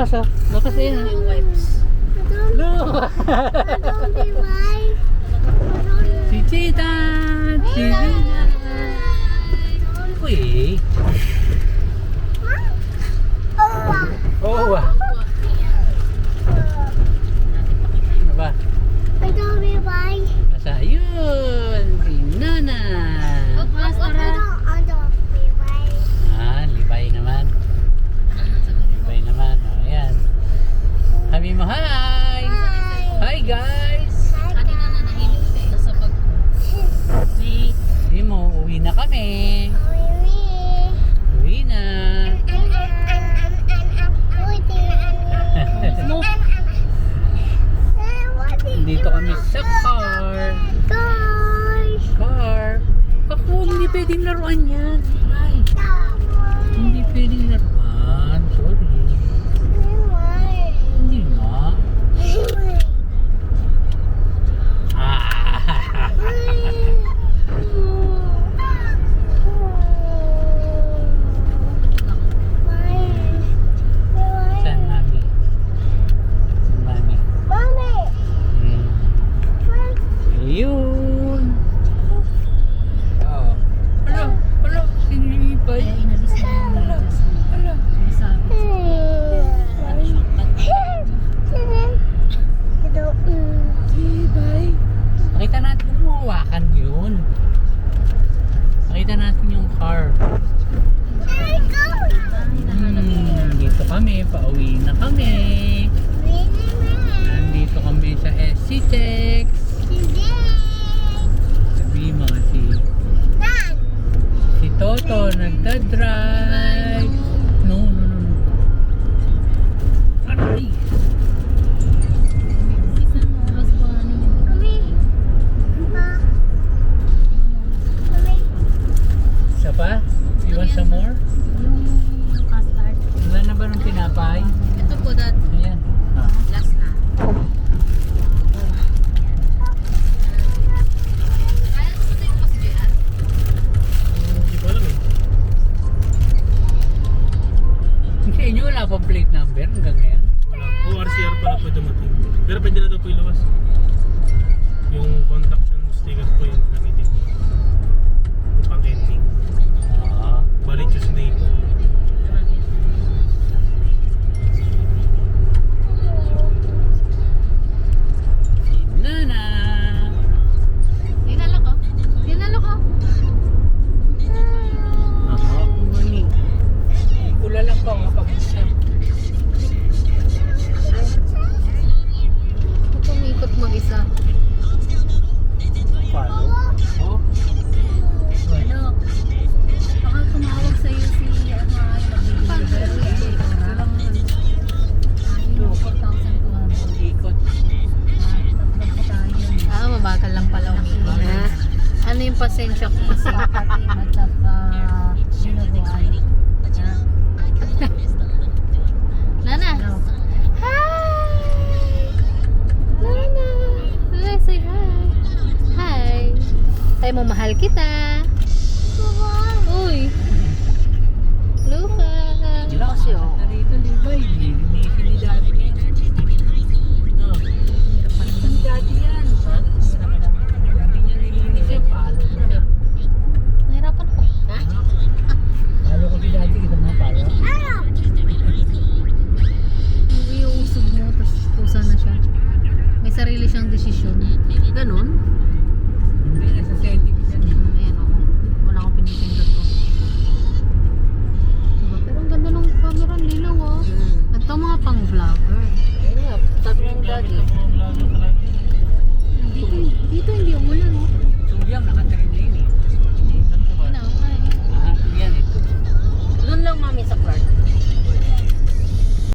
Lakas ah. Lakas eh. Yung wipes. Look! Si Tita! Si Tita! Uy! Oh, ah. Ano ba? Nasa yun! Si Nana! Ah, libay naman. Libay naman. O, ayan. Sabi mo, hi! Hi, guys! Kanina na nahimik siya sa pag... Wait. Sabi mo, uwi na kami. Uwi na. Dito kami sa car. Car. Ako, hindi pwedeng laruan yan. Ay, hindi pwedeng laruan. Sorry. Hindi nga. Ah. Saan mami? Saan mami? Hmm. Ayun. Oh. Hala, hala, sinilipay. Kaya inalis na yung nervous. Hala. Sinasabi. Ano shortcut? Libay. Pakita natin kung mawawakan yun. Pakita natin yung car. Dito kami, pauwi na kami. Nandito kami sa SCTEX. Sabi mo si Toto nagdadrive. No. Aray. Isang oras ba ano yun? Isa pa? You want some more? Yung custard. Wala na ba ng tinapay? Ito po dad. Ayan. Ah. Last na. Kaya ko ito yung pasbihan. Hindi ko alam eh. Yung sa inyo wala pang plate number hanggang ngayon? Wala po. RCR pala po dumating. Pero pwede na daw po ilabas. Yung construction sticker po yung gamitin ko. Yung pang-ending. Ah. Bali Tuesday po. Si Nana. Dinalo ko. Dinalo ko. Aha, mani. Kula lang pa nga pag-isa. Huwag umikot mag-isa. Paano? Oh. Ano? Baka tumawag sa'yo si ano ay mag-deliver. Yung 4,200. Ikot. Tatlo pa tayo. Mabagal lang pala umiikot. Ano yung pasensya ko kasi pati matsaka sinubuan. Nana! Hi! Nana! Let's say hi! Hi! Tayo mo, mahal kita! Uy! Luka! Lakas yun. Narito, di ba? Nilinisin ni Daddy niya. No. Ni Daddy yan. Ha? Hindi niya nilinis yan. Palo ko siya. Nahirapan ako. Ha? Palo ko si Daddy. Kita mo palo. Hindi yung usog mo, tapos kusa na siya. May sarili siyang desisyon. Ganon?